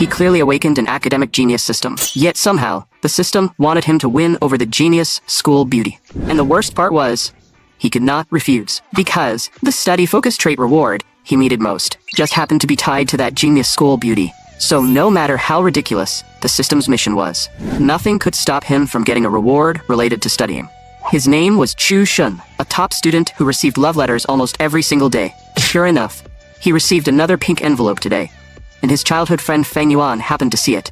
He clearly awakened an academic genius system. Yet somehow, the system wanted him to win over the genius school beauty. And the worst part was, he could not refuse, because the study-focused trait reward he needed most just happened to be tied to that genius school beauty. So no matter how ridiculous the system's mission was, nothing could stop him from getting a reward related to studying. His name was Chu Shun, a top student who received love letters almost every single day. Sure enough, he received another pink envelope today, and his childhood friend Feng Yuan happened to see it.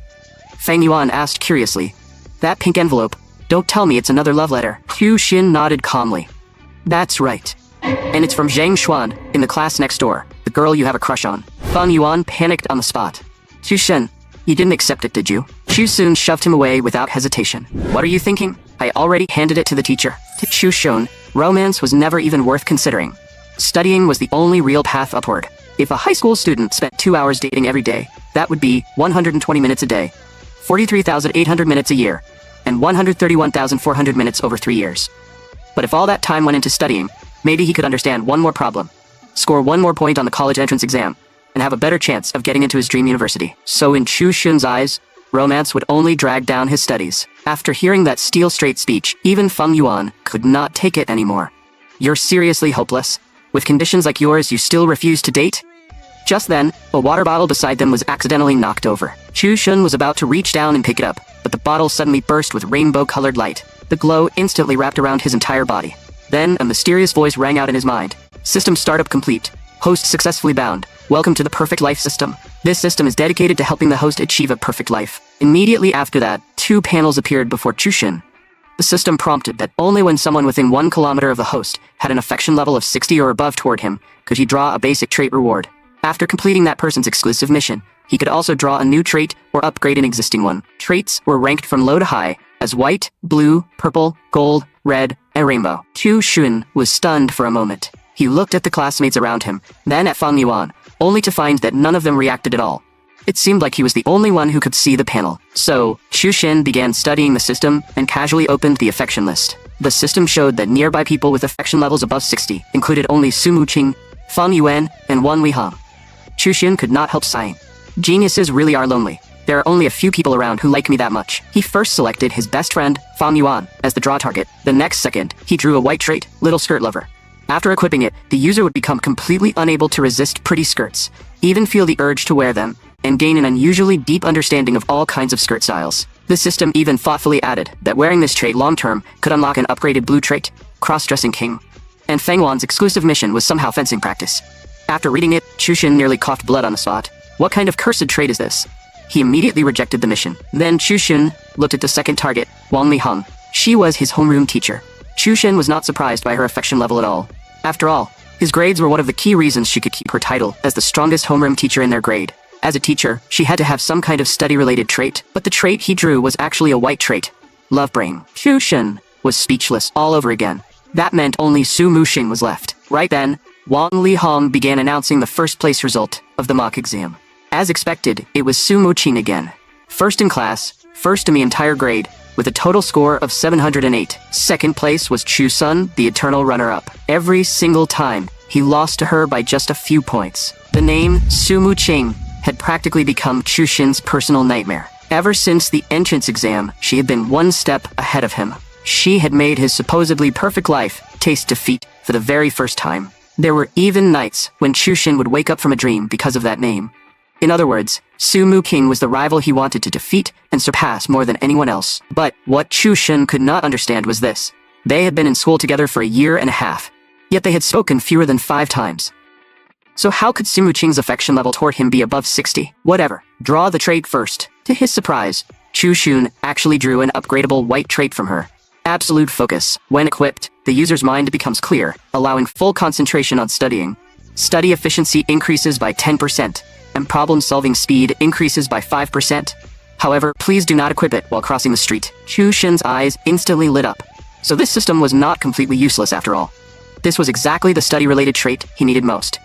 Feng Yuan asked curiously, "That pink envelope, don't tell me it's another love letter." Chu Xin nodded calmly. "That's right. And it's from Zhang Xuan, in the class next door, the girl you have a crush on." Feng Yuan panicked on the spot. "Chu Shen, you didn't accept it, did you?" Chu Sun shoved him away without hesitation. "What are you thinking? I already handed it to the teacher." To Chu Shun, romance was never even worth considering. Studying was the only real path upward. If a high school student spent 2 hours dating every day, that would be 120 minutes a day, 43,800 minutes a year, and 131,400 minutes over 3 years. But if all that time went into studying, maybe he could understand one more problem, score one more point on the college entrance exam, and have a better chance of getting into his dream university. So in Chu Shun's eyes, romance would only drag down his studies. After hearing that steel-straight speech, even Feng Yuan could not take it anymore. "You're seriously hopeless? With conditions like yours, you still refuse to date?" Just then, a water bottle beside them was accidentally knocked over. Chu Shun was about to reach down and pick it up, but the bottle suddenly burst with rainbow-colored light. The glow instantly wrapped around his entire body. Then, a mysterious voice rang out in his mind. "System startup complete. Host successfully bound. Welcome to the Perfect Life system. This system is dedicated to helping the host achieve a perfect life." Immediately after that, 2 panels appeared before Chu Shun. The system prompted that only when someone within 1 kilometer of the host had an affection level of 60 or above toward him could he draw a basic trait reward. After completing that person's exclusive mission, he could also draw a new trait or upgrade an existing one. Traits were ranked from low to high as white, blue, purple, gold, red, and rainbow. Chu Shun was stunned for a moment. He looked at the classmates around him, then at Feng Yuan, only to find that none of them reacted at all. It seemed like he was the only one who could see the panel. So, Chu Shen began studying the system and casually opened the affection list. The system showed that nearby people with affection levels above 60 included only Su Muqing, Feng Yuan, and Wan Weihang. Chu Shen could not help sighing. Geniuses really are lonely. There are only a few people around who like me that much. He first selected his best friend, Feng Yuan, as the draw target. The next second, he drew a white trait, Little Skirt Lover. After equipping it, the user would become completely unable to resist pretty skirts, even feel the urge to wear them, and gain an unusually deep understanding of all kinds of skirt styles. The system even thoughtfully added that wearing this trait long-term could unlock an upgraded blue trait, Cross-Dressing King. And Feng Wan's exclusive mission was somehow fencing practice. After reading it, Chu Shen nearly coughed blood on the spot. What kind of cursed trait is this? He immediately rejected the mission. Then Chu Shen looked at the second target, Wang Liheng. She was his homeroom teacher. Chu Shen was not surprised by her affection level at all. After all, his grades were one of the key reasons she could keep her title as the strongest homeroom teacher in their grade. As a teacher, she had to have some kind of study-related trait, but the trait he drew was actually a white trait, Love Brain. Chu Shen was speechless all over again. That meant only Su Muxing was left. Right then, Wang Liheng began announcing the first place result of the mock exam. As expected, it was Su Muqing again. First in class, first in the entire grade, with a total score of 708. Second place was Chu Sun, the eternal runner-up. Every single time, he lost to her by just a few points. The name Su Muqing had practically become Chu Shen's personal nightmare. Ever since the entrance exam, she had been one step ahead of him. She had made his supposedly perfect life taste defeat for the very first time. There were even nights when Chu Shen would wake up from a dream because of that name. In other words, Su Muqing was the rival he wanted to defeat and surpass more than anyone else. But what Chu Shen could not understand was this. They had been in school together for a year and a half, yet they had spoken fewer than 5 times. So how could Su Muqing's affection level toward him be above 60? Whatever. Draw the trait first. To his surprise, Chu Shen actually drew an upgradable white trait from her. Absolute focus. When equipped, the user's mind becomes clear, allowing full concentration on studying. Study efficiency increases by 10%, and problem-solving speed increases by 5%. However, please do not equip it while crossing the street. Chu Shen's eyes instantly lit up. So this system was not completely useless after all. This was exactly the study-related trait he needed most.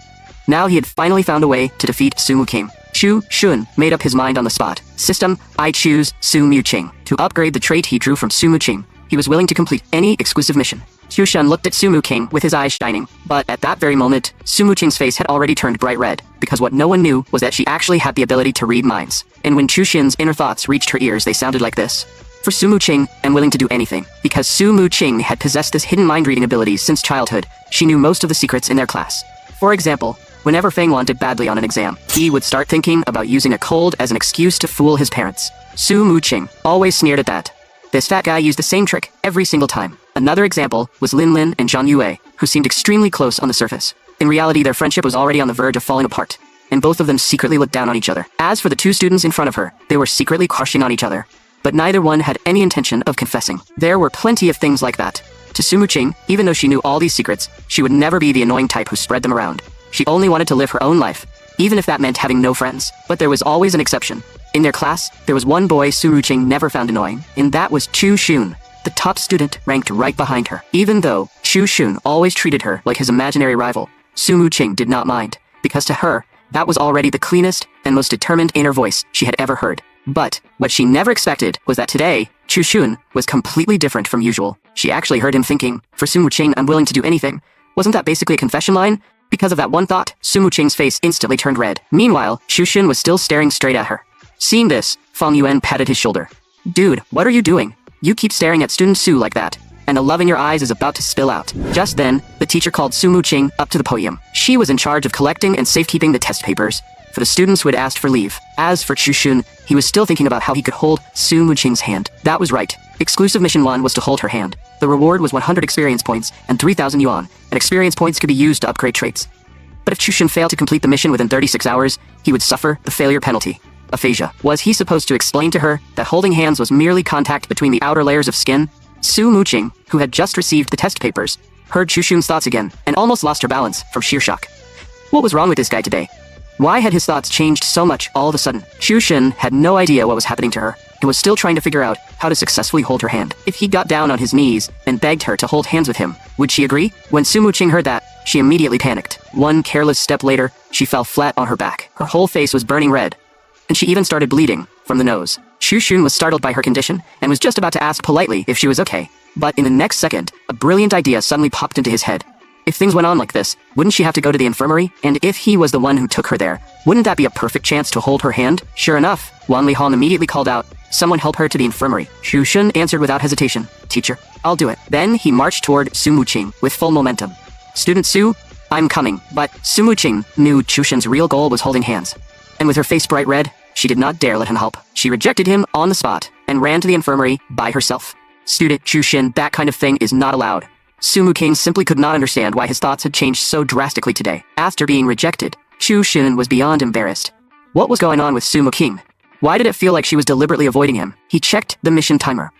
Now he had finally found a way to defeat Su Muqing. Chu Shun made up his mind on the spot. System, I choose Su Muqing. To upgrade the trait he drew from Su Muqing, he was willing to complete any exclusive mission. Qiushun looked at Sumu King with his eyes shining, but at that very moment, Sumu Qing's face had already turned bright red, because what no one knew was that she actually had the ability to read minds. And when Qiushun's inner thoughts reached her ears, they sounded like this. For Sumu Qing, I'm willing to do anything. Because Sumu Qing had possessed this hidden mind-reading ability since childhood, she knew most of the secrets in their class. For example, whenever Fangwan did badly on an exam, he would start thinking about using a cold as an excuse to fool his parents. Sumu Qing always sneered at that. This fat guy used the same trick every single time. Another example was Lin Lin and Zhang Yue, who seemed extremely close on the surface. In reality, their friendship was already on the verge of falling apart, and both of them secretly looked down on each other. As for the two students in front of her, they were secretly crushing on each other, but neither one had any intention of confessing. There were plenty of things like that. To Sumu Qing, even though she knew all these secrets, she would never be the annoying type who spread them around. She only wanted to live her own life, even if that meant having no friends. But there was always an exception. In their class, there was one boy Sumu Qing never found annoying, and that was Qiushun, the top student ranked right behind her. Even though Qiushun always treated her like his imaginary rival, Sumu Qing did not mind, because to her, that was already the cleanest and most determined inner voice she had ever heard. But what she never expected was that today, Qiushun was completely different from usual. She actually heard him thinking, for Sumu Qing, I'm willing to do anything. Wasn't that basically a confession line? Because of that one thought, Sumu Qing's face instantly turned red. Meanwhile, Qiushun was still staring straight at her. Seeing this, Fang Yuan patted his shoulder. Dude, what are you doing? You keep staring at student Su like that, and the love in your eyes is about to spill out. Just then, the teacher called Sumu Qing up to the podium. She was in charge of collecting and safekeeping the test papers for the students who had asked for leave. As for Qiushun, he was still thinking about how he could hold Sumu Qing's hand. That was right. Exclusive mission 1 was to hold her hand. The reward was 100 experience points and 3,000 yuan, and experience points could be used to upgrade traits. But if Qiushun failed to complete the mission within 36 hours, he would suffer the failure penalty. Aphasia. Was he supposed to explain to her that holding hands was merely contact between the outer layers of skin? Sumu Qing, who had just received the test papers, heard Qiushun's thoughts again and almost lost her balance from sheer shock. What was wrong with this guy today? Why had his thoughts changed so much all of a sudden? Qiushun had no idea what was happening to her and was still trying to figure out how to successfully hold her hand. If he got down on his knees and begged her to hold hands with him, would she agree? When Sumu Qing heard that, she immediately panicked. One careless step later, she fell flat on her back. Her whole face was burning red, and she even started bleeding from the nose. Qiushun was startled by her condition and was just about to ask politely if she was okay. But in the next second, a brilliant idea suddenly popped into his head. If things went on like this, wouldn't she have to go to the infirmary? And if he was the one who took her there, wouldn't that be a perfect chance to hold her hand? Sure enough, Wan Lihan immediately called out, "Someone help her to the infirmary." Qiushun answered without hesitation, "Teacher, I'll do it." Then he marched toward Sumu Qing with full momentum. "Student Su, I'm coming." But Sumu Qing knew Qiushun's real goal was holding hands. And with her face bright red, she did not dare let him help. She rejected him on the spot and ran to the infirmary by herself. "Student Qiushun, that kind of thing is not allowed." Sumu King simply could not understand why his thoughts had changed so drastically today. After being rejected, Qiushun was beyond embarrassed. What was going on with Sumu King? Why did it feel like she was deliberately avoiding him? He checked the mission timer.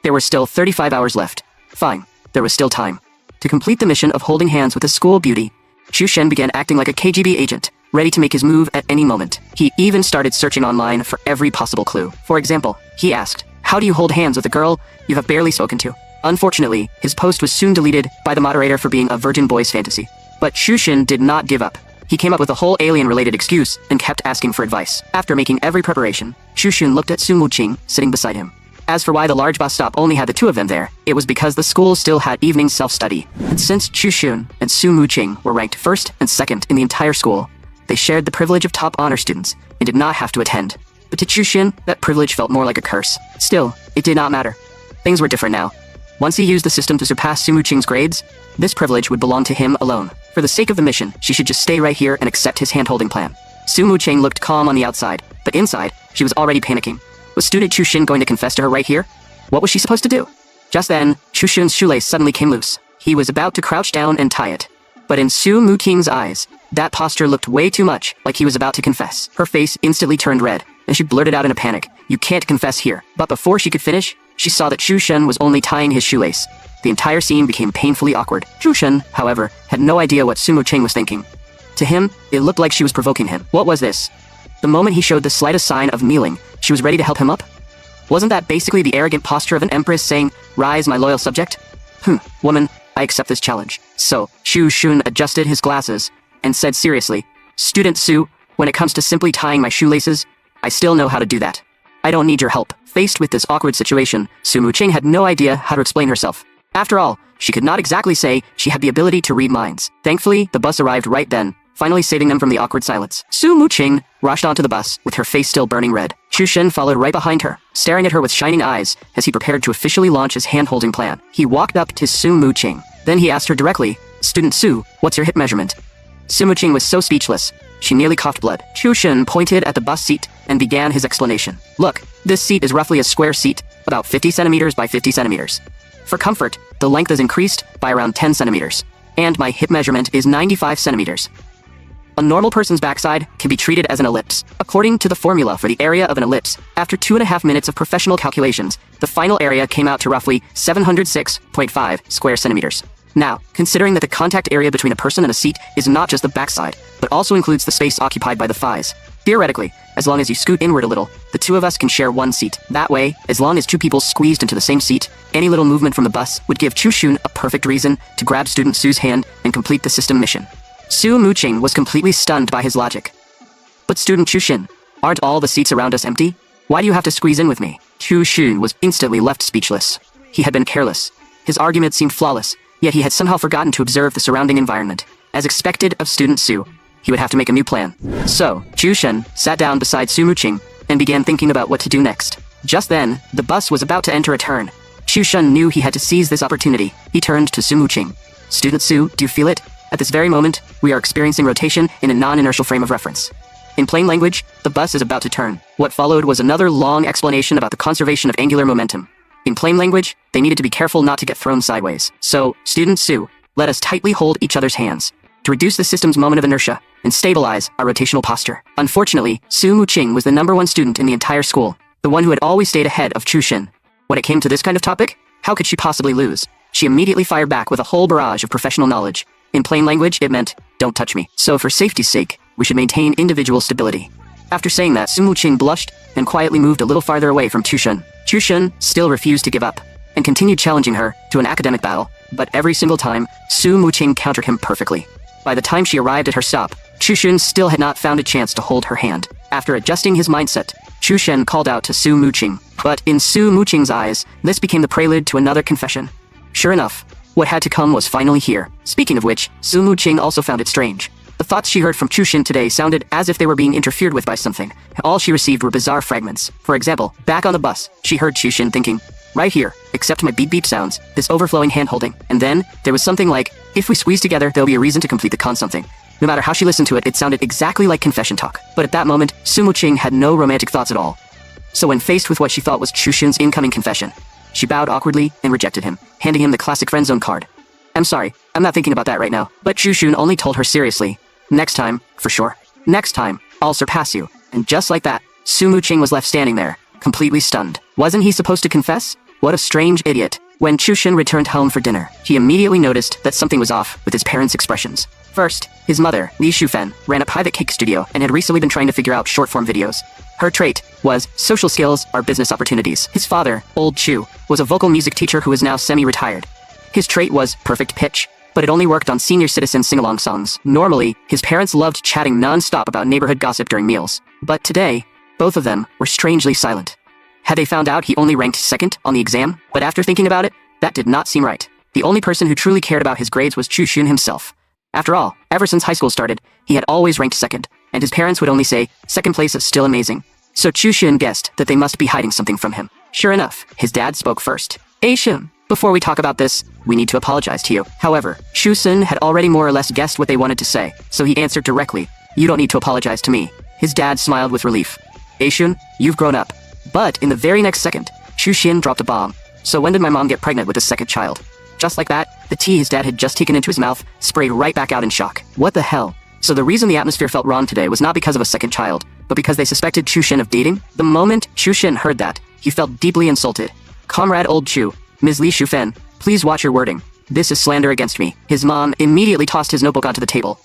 There were still 35 hours left. Fine, there was still time. To complete the mission of holding hands with a school beauty, Qiushun began acting like a KGB agent, ready to make his move at any moment. He even started searching online for every possible clue. For example, he asked, "How do you hold hands with a girl you have barely spoken to?" Unfortunately, his post was soon deleted by the moderator for being a virgin boy's fantasy. But Qiushun did not give up. He came up with a whole alien-related excuse and kept asking for advice. After making every preparation, Qiushun looked at Sumu Qing sitting beside him. As for why the large bus stop only had the two of them there, it was because the school still had evening self-study. And since Qiushun and Sumu Qing were ranked first and second in the entire school, they shared the privilege of top honor students and did not have to attend. But to Qiushun, that privilege felt more like a curse. Still, it did not matter. Things were different now. Once he used the system to surpass Sumu Qing's grades, this privilege would belong to him alone. For the sake of the mission, she should just stay right here and accept his hand-holding plan. Sumu Qing looked calm on the outside, but inside, she was already panicking. Was student Qiushun going to confess to her right here? What was she supposed to do? Just then, Qiushun's shoelace suddenly came loose. He was about to crouch down and tie it. But in Sumu Qing's eyes, that posture looked way too much like he was about to confess. Her face instantly turned red, and she blurted out in a panic, "You can't confess here." But before she could finish, she saw that Qiushun was only tying his shoelace. The entire scene became painfully awkward. Qiushun, however, had no idea what Sumu Qing was thinking. To him, it looked like she was provoking him. What was this? The moment he showed the slightest sign of kneeling, she was ready to help him up? Wasn't that basically the arrogant posture of an empress saying, "Rise, my loyal subject"? Woman, I accept this challenge. So, Qiushun adjusted his glasses and said seriously, "Student Su, when it comes to simply tying my shoelaces, I still know how to do that. I don't need your help." Faced with this awkward situation, Sumu Qing had no idea how to explain herself. After all, she could not exactly say she had the ability to read minds. Thankfully, the bus arrived right then, finally saving them from the awkward silence. Su Muqing rushed onto the bus, with her face still burning red. Chushin followed right behind her, staring at her with shining eyes as he prepared to officially launch his hand-holding plan. He walked up to Su Muqing. Then he asked her directly, "Student Su, what's your hip measurement?" Su Muqing was so speechless, she nearly coughed blood. Chushin pointed at the bus seat and began his explanation. "Look, this seat is roughly a square seat, about 50 centimeters by 50 centimeters. For comfort, the length is increased by around 10 centimeters. And my hip measurement is 95 centimeters. A normal person's backside can be treated as an ellipse. According to the formula for the area of an ellipse, after 2.5 minutes of professional calculations, the final area came out to roughly 706.5 square centimeters. Now, considering that the contact area between a person and a seat is not just the backside, but also includes the space occupied by the thighs. Theoretically, as long as you scoot inward a little, the two of us can share one seat. That way, as long as two people squeezed into the same seat, any little movement from the bus would give Chushin a perfect reason to grab student Su's hand and complete the system mission." Su Muqing was completely stunned by his logic. "But student Chushin, aren't all the seats around us empty? Why do you have to squeeze in with me?" Chushin was instantly left speechless. He had been careless. His argument seemed flawless, yet he had somehow forgotten to observe the surrounding environment. As expected of student Su, he would have to make a new plan. So, Chushin sat down beside Su Muqing and began thinking about what to do next. Just then, the bus was about to enter a turn. Chushin knew he had to seize this opportunity. He turned to Su Muqing. "Student Su, do you feel it? At this very moment, we are experiencing rotation in a non-inertial frame of reference. In plain language, the bus is about to turn." What followed was another long explanation about the conservation of angular momentum. In plain language, they needed to be careful not to get thrown sideways. "So, student Su, let us tightly hold each other's hands to reduce the system's moment of inertia and stabilize our rotational posture." Unfortunately, Su Muqing was the #1 student in the entire school, the one who had always stayed ahead of Chushin. When it came to this kind of topic, how could she possibly lose? She immediately fired back with a whole barrage of professional knowledge. In plain language, it meant, "Don't touch me. So for safety's sake, we should maintain individual stability." After saying that, Su Muqing blushed and quietly moved a little farther away from Chushin. Chushin still refused to give up and continued challenging her to an academic battle, but every single time, Su Muqing countered him perfectly. By the time she arrived at her stop, Chushin still had not found a chance to hold her hand. After adjusting his mindset, Chushin called out to Su Muqing. But in Su Muqing's eyes, this became the prelude to another confession. Sure enough, what had to come was finally here. Speaking of which, Su Muqing also found it strange. The thoughts she heard from Chushin today sounded as if they were being interfered with by something. All she received were bizarre fragments. For example, back on the bus, she heard Chushin thinking, "Right here, except my beep-beep sounds, this overflowing hand-holding." And then, there was something like, "If we squeeze together, there'll be a reason to complete the con-something." No matter how she listened to it, it sounded exactly like confession talk. But at that moment, Su Muqing had no romantic thoughts at all. So when faced with what she thought was Chushin's incoming confession, she bowed awkwardly and rejected him, handing him the classic friend-zone card. "I'm sorry, I'm not thinking about that right now." But Chushin only told her seriously, "Next time, for sure. Next time, I'll surpass you." And just like that, Su Muqing was left standing there, completely stunned. Wasn't he supposed to confess? What a strange idiot. When Chushin returned home for dinner, he immediately noticed that something was off with his parents' expressions. First, his mother, Li Shufen, ran a private cake studio and had recently been trying to figure out short-form videos. Her trait was, social skills are business opportunities. His father, Old Chu, was a vocal music teacher who is now semi-retired. His trait was perfect pitch, but it only worked on senior citizen sing-along songs. Normally, his parents loved chatting non-stop about neighborhood gossip during meals. But today, both of them were strangely silent. Had they found out he only ranked second on the exam? But after thinking about it, that did not seem right. The only person who truly cared about his grades was Chushin himself. After all, ever since high school started, he had always ranked second, and his parents would only say, "Second place is still amazing." So Chushin guessed that they must be hiding something from him. Sure enough, his dad spoke first. "Aishin, before we talk about this, we need to apologize to you." However, Chushin had already more or less guessed what they wanted to say, so he answered directly, "You don't need to apologize to me." His dad smiled with relief. "Aishun, you've grown up." But in the very next second, Chushin dropped a bomb. "So when did my mom get pregnant with the second child?" Just like that, the tea his dad had just taken into his mouth sprayed right back out in shock. What the hell? So the reason the atmosphere felt wrong today was not because of a second child, but because they suspected Chushin of dating? The moment Chushin heard that, he felt deeply insulted. "Comrade Old Chu, Ms. Li Shufen, please watch your wording. This is slander against me." His mom immediately tossed his notebook onto the table.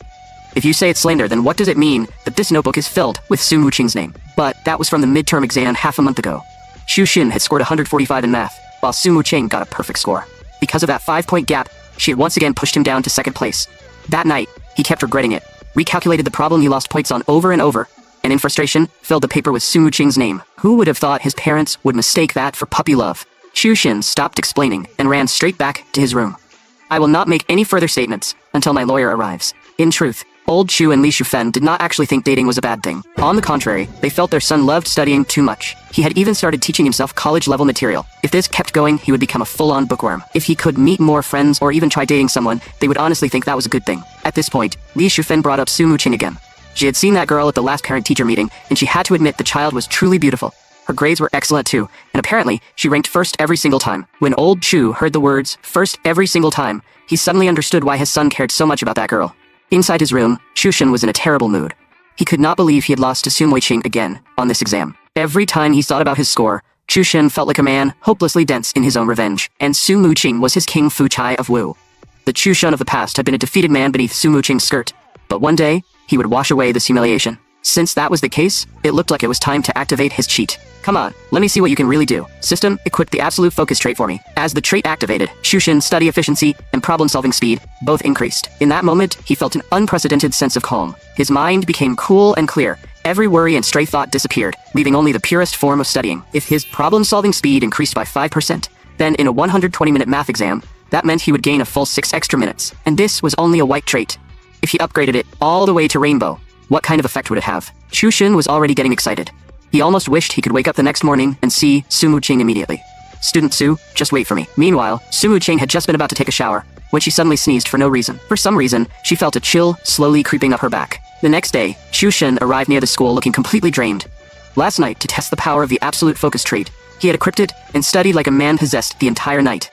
"If you say it's slander, then what does it mean that this notebook is filled with Su Muqing's name?" But that was from the midterm exam half a month ago. Chushin had scored 145 in math, while Su Muqing got a perfect score. Because of that 5-point gap, she had once again pushed him down to second place. That night, he kept regretting it, recalculated the problem he lost points on over and over, and in frustration, filled the paper with Su Muqing's name. Who would have thought his parents would mistake that for puppy love? Chu Shin stopped explaining and ran straight back to his room. I will not make any further statements until my lawyer arrives. In truth, old Chu and Li Shufen did not actually think dating was a bad thing. On the contrary, they felt their son loved studying too much. He had even started teaching himself college-level material. If this kept going, he would become a full-on bookworm. If he could meet more friends or even try dating someone, they would honestly think that was a good thing. At this point, Li Shufen brought up Su Muqing again. She had seen that girl at the last parent-teacher meeting, and she had to admit the child was truly beautiful. Her grades were excellent too, and apparently, she ranked first every single time. When old Chu heard the words, first every single time, he suddenly understood why his son cared so much about that girl. Inside his room, Chu Shin was in a terrible mood. He could not believe he had lost to Su Muqing again on this exam. Every time he thought about his score, Chu Shin felt like a man hopelessly dense in his own revenge, and Su Muqing was his King Fu Chai of Wu. The Chu Shin of the past had been a defeated man beneath Su Muqing's skirt, but one day, he would wash away this humiliation. Since that was the case, it looked like it was time to activate his cheat. Come on, let me see what you can really do. System, equip the absolute focus trait for me. As the trait activated, Chu Shin's study efficiency and problem-solving speed both increased. In that moment, he felt an unprecedented sense of calm. His mind became cool and clear. Every worry and stray thought disappeared, leaving only the purest form of studying. If his problem-solving speed increased by 5%, then in a 120-minute math exam, that meant he would gain a full 6 extra minutes. And this was only a white trait. If he upgraded it all the way to rainbow, what kind of effect would it have? Chu Shin was already getting excited. He almost wished he could wake up the next morning and see Su Muqing immediately. Student Su, just wait for me. Meanwhile, Su Muqing had just been about to take a shower, when she suddenly sneezed for no reason. For some reason, she felt a chill slowly creeping up her back. The next day, Chu Shin arrived near the school looking completely drained. Last night, to test the power of the absolute focus trait, he had equipped it and studied like a man possessed the entire night.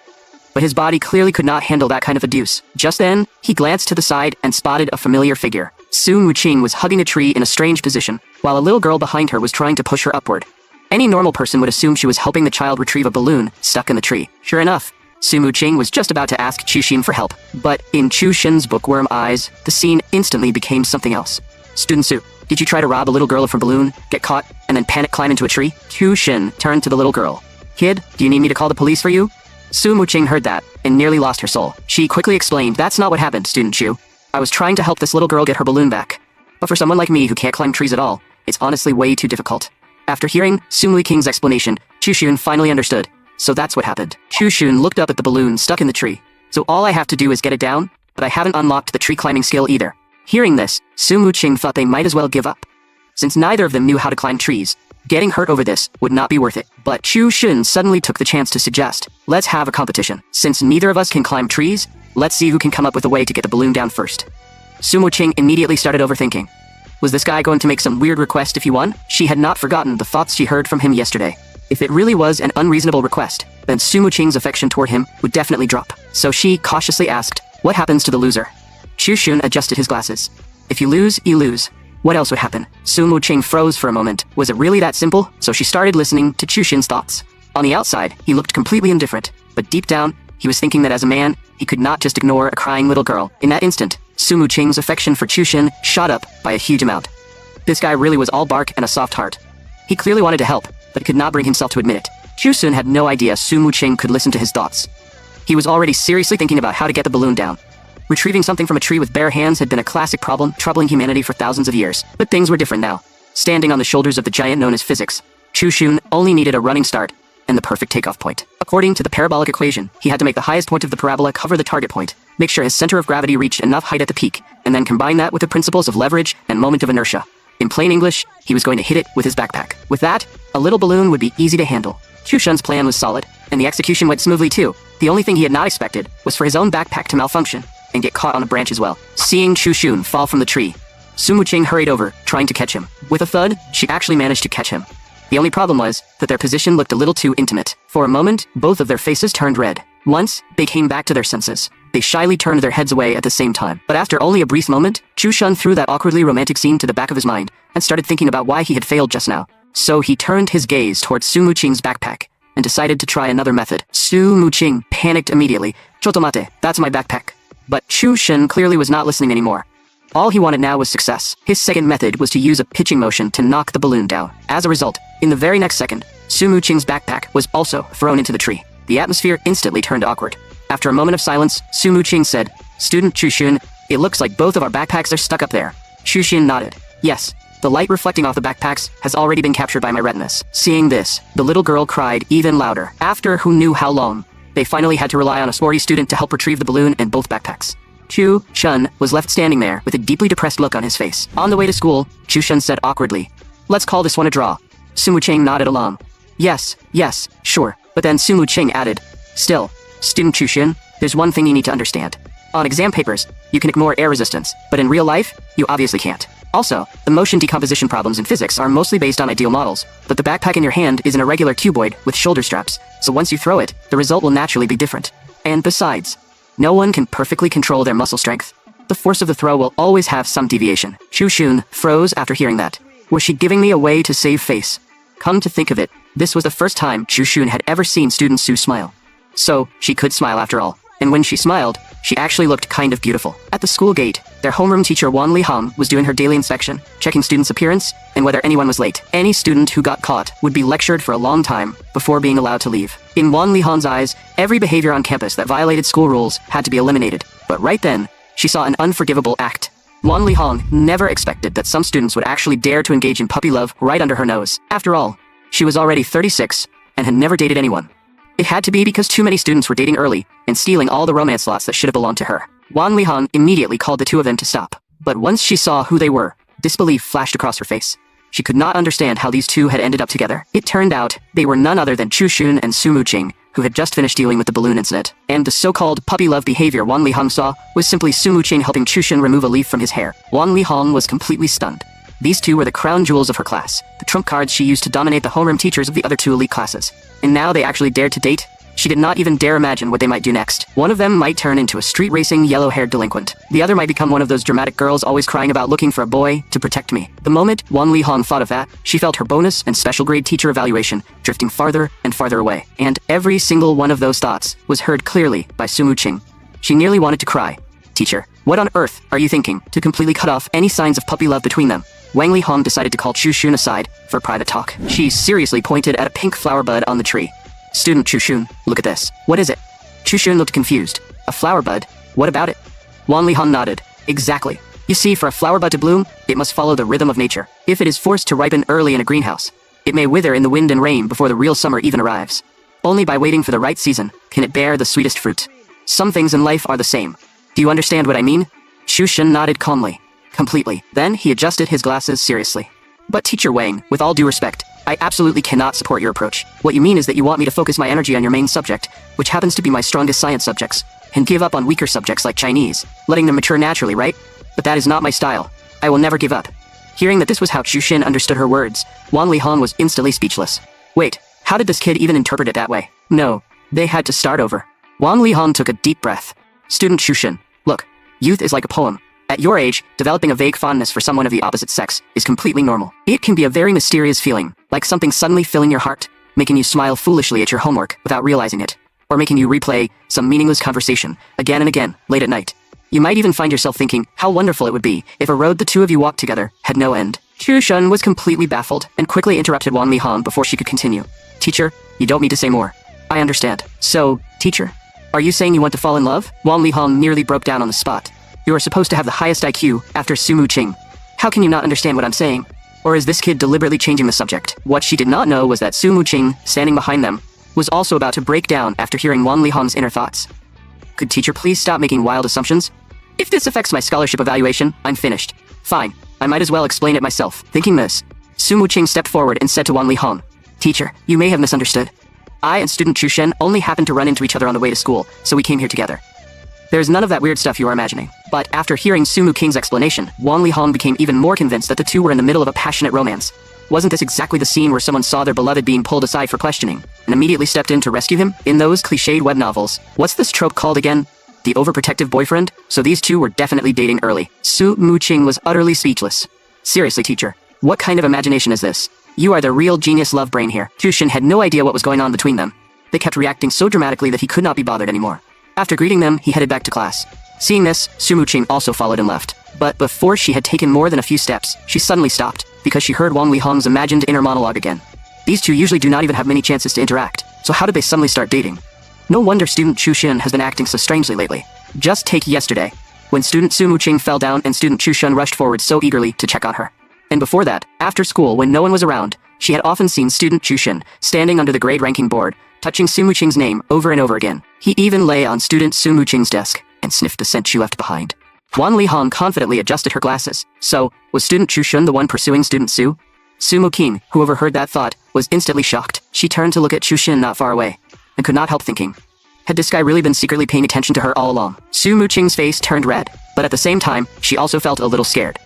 But his body clearly could not handle that kind of a deuce. Just then, he glanced to the side and spotted a familiar figure. Su Muqing was hugging a tree in a strange position, while a little girl behind her was trying to push her upward. Any normal person would assume she was helping the child retrieve a balloon stuck in the tree. Sure enough, Su Muqing was just about to ask Chu Shin for help, but in Chu Shin's bookworm eyes, the scene instantly became something else. Student Su, did you try to rob a little girl of her balloon, get caught, and then panic climb into a tree? Chu Shin turned to the little girl. Kid, do you need me to call the police for you? Su Muqing heard that, and nearly lost her soul. She quickly explained, that's not what happened, Student Chu. I was trying to help this little girl get her balloon back. But for someone like me who can't climb trees at all, it's honestly way too difficult. After hearing Su Muqing's explanation, Chu Shin finally understood. So that's what happened. Chu Shin looked up at the balloon stuck in the tree. So all I have to do is get it down, but I haven't unlocked the tree climbing skill either. Hearing this, Su Muqing thought they might as well give up. Since neither of them knew how to climb trees, getting hurt over this would not be worth it. But Chu Shin suddenly took the chance to suggest, let's have a competition. Since neither of us can climb trees, let's see who can come up with a way to get the balloon down first. Su Muqing immediately started overthinking. Was this guy going to make some weird request if he won? She had not forgotten the thoughts she heard from him yesterday. If it really was an unreasonable request, then Su Muqing's affection toward him would definitely drop. So she cautiously asked, what happens to the loser? Chu Shin adjusted his glasses. If you lose, you lose. What else would happen? Su Muqing froze for a moment. Was it really that simple? So she started listening to Chu Shin's thoughts. On the outside, he looked completely indifferent, but deep down, he was thinking that as a man, he could not just ignore a crying little girl. In that instant, Su Muqing's affection for Chu Shin shot up by a huge amount. This guy really was all bark and a soft heart. He clearly wanted to help, but he could not bring himself to admit it. Chu Shin had no idea Su Muqing could listen to his thoughts. He was already seriously thinking about how to get the balloon down. Retrieving something from a tree with bare hands had been a classic problem troubling humanity for thousands of years. But things were different now. Standing on the shoulders of the giant known as physics, Chu Shin only needed a running start and the perfect takeoff point. According to the parabolic equation, he had to make the highest point of the parabola cover the target point, make sure his center of gravity reached enough height at the peak, and then combine that with the principles of leverage and moment of inertia. In plain English, he was going to hit it with his backpack. With that, a little balloon would be easy to handle. Chu Shin's plan was solid, and the execution went smoothly too. The only thing he had not expected was for his own backpack to malfunction and get caught on a branch as well. Seeing Chu Shin fall from the tree, Su Muqing hurried over, trying to catch him. With a thud, she actually managed to catch him. The only problem was that their position looked a little too intimate. For a moment, both of their faces turned red. Once, they came back to their senses. They shyly turned their heads away at the same time. But after only a brief moment, Chu Shin threw that awkwardly romantic scene to the back of his mind and started thinking about why he had failed just now. So he turned his gaze towards Su Muqing's backpack and decided to try another method. Su Muqing panicked immediately. Chotomate, that's my backpack. But Chu Shin clearly was not listening anymore. All he wanted now was success. His second method was to use a pitching motion to knock the balloon down. As a result, in the very next second, Su Muqing's backpack was also thrown into the tree. The atmosphere instantly turned awkward. After a moment of silence, Su Muqing said, Student Chu Shin, it looks like both of our backpacks are stuck up there. Chu Shin nodded. Yes, The light reflecting off the backpacks has already been captured by my retinas. Seeing this, the little girl cried even louder. After who knew how long, they finally had to rely on a sporty student to help retrieve the balloon and both backpacks. Chu Shun was left standing there with a deeply depressed look on his face. On the way to school, Chu Shun said awkwardly, "Let's call this one a draw." Sumu Ching nodded along. Yes, sure. But then Sumu Ching added, "Still, student Chu Shun, there's one thing you need to understand. On exam papers, you can ignore air resistance, but in real life, you obviously can't. Also, the motion decomposition problems in physics are mostly based on ideal models, but the backpack in your hand is an irregular cuboid with shoulder straps, so once you throw it, the result will naturally be different. And besides, no one can perfectly control their muscle strength. The force of the throw will always have some deviation." Chu Shun froze after hearing that. Was she giving me a way to save face? Come to think of it, this was the first time Chu Shun had ever seen student Su smile. So, she could smile after all. And when she smiled, she actually looked kind of beautiful. At the school gate, their homeroom teacher Wan Li Hong was doing her daily inspection, checking students' appearance and whether anyone was late. Any student who got caught would be lectured for a long time before being allowed to leave. In Wan Li Hong's eyes, every behavior on campus that violated school rules had to be eliminated. But right then, she saw an unforgivable act. Wan Li Hong never expected that some students would actually dare to engage in puppy love right under her nose. After all, she was already 36 and had never dated anyone. It had to be because too many students were dating early and stealing all the romance slots that should have belonged to her. Wan Li Hong immediately called the two of them to stop. But once she saw who they were, disbelief flashed across her face. She could not understand how these two had ended up together. It turned out they were none other than Chu Shun and Sumu Ching, who had just finished dealing with the balloon incident. And the so-called puppy love behavior Wan Li Hong saw was simply Sumu Ching helping Chu Shun remove a leaf from his hair. Wan Li Hong was completely stunned. These two were the crown jewels of her class, the trump cards she used to dominate the homeroom teachers of the other two elite classes. And now they actually dared to date? She did not even dare imagine what they might do next. One of them might turn into a street-racing, yellow-haired delinquent. The other might become one of those dramatic girls always crying about looking for a boy to protect me. The moment Wan Li Hong thought of that, she felt her bonus and special grade teacher evaluation drifting farther and farther away. And every single one of those thoughts was heard clearly by Sumu Ching. She nearly wanted to cry. "Teacher, what on earth are you thinking to completely cut off any signs of puppy love between them?" Wang Li Hong decided to call Chu Shun aside for private talk. She seriously pointed at a pink flower bud on the tree. "Student Chu Shun, look at this. What is it?" Chu Shun looked confused. "A flower bud? What about it?" Wan Li Hong nodded. "Exactly. You see, for a flower bud to bloom, it must follow the rhythm of nature. If it is forced to ripen early in a greenhouse, it may wither in the wind and rain before the real summer even arrives. Only by waiting for the right season can it bear the sweetest fruit. Some things in life are the same. Do you understand what I mean?" Chu Shun nodded calmly. Completely. Then he adjusted his glasses seriously. "But Teacher Wang, with all due respect, I absolutely cannot support your approach. What you mean is that you want me to focus my energy on your main subject, which happens to be my strongest science subjects, and give up on weaker subjects like Chinese, letting them mature naturally, right? But that is not my style. I will never give up." Hearing that this was how Chu Shin understood her words, Wan Li Hong was instantly speechless. Wait, how did this kid even interpret it that way? No, they had to start over. Wan Li Hong took a deep breath. "Student Chu Shin, look, youth is like a poem. At your age, developing a vague fondness for someone of the opposite sex is completely normal. It can be a very mysterious feeling, like something suddenly filling your heart, making you smile foolishly at your homework without realizing it, or making you replay some meaningless conversation again and again, late at night. You might even find yourself thinking how wonderful it would be if a road the two of you walked together had no end." Chu Shun was completely baffled and quickly interrupted Wan Li Hong before she could continue. "Teacher, you don't need to say more. I understand. So, teacher, are you saying you want to fall in love?" Wan Li Hong nearly broke down on the spot. "You are supposed to have the highest IQ after Sumu Ching. How can you not understand what I'm saying? Or is this kid deliberately changing the subject?" What she did not know was that Sumu Ching, standing behind them, was also about to break down after hearing Wan Li Hong's inner thoughts. "Could teacher please stop making wild assumptions? If this affects my scholarship evaluation, I'm finished. Fine, I might as well explain it myself." Thinking this, Sumu Ching stepped forward and said to Wan Li Hong, "Teacher, you may have misunderstood. I and student Chu Shen only happened to run into each other on the way to school, so we came here together. There's none of that weird stuff you are imagining." But after hearing Sumu King's explanation, Wan Li Hong became even more convinced that the two were in the middle of a passionate romance. Wasn't this exactly the scene where someone saw their beloved being pulled aside for questioning, and immediately stepped in to rescue him? In those cliched web novels, what's this trope called again? The overprotective boyfriend? So these two were definitely dating early. Sumu Ching was utterly speechless. "Seriously, teacher, what kind of imagination is this? You are the real genius love brain here." Chu Shin had no idea what was going on between them. They kept reacting so dramatically that he could not be bothered anymore. After greeting them, he headed back to class. Seeing this, Sumu Ching also followed and left. But before she had taken more than a few steps, she suddenly stopped, because she heard Wan Li Hong's imagined inner monologue again. These two usually do not even have many chances to interact, so how did they suddenly start dating? No wonder student Chu Shin has been acting so strangely lately. Just take yesterday, when student Sumu Ching fell down and student Chu Shun rushed forward so eagerly to check on her. And before that, after school when no one was around, she had often seen student Chushin standing under the grade-ranking board, touching Su Muqing's name over and over again. He even lay on student Su Muqing's desk and sniffed the scent she left behind. Wan Lihong confidently adjusted her glasses. So, was student Chushun the one pursuing student Su? Su Muqing, who overheard that thought, was instantly shocked. She turned to look at Chushin not far away, and could not help thinking, had this guy really been secretly paying attention to her all along? Su Muqing's face turned red, but at the same time, she also felt a little scared.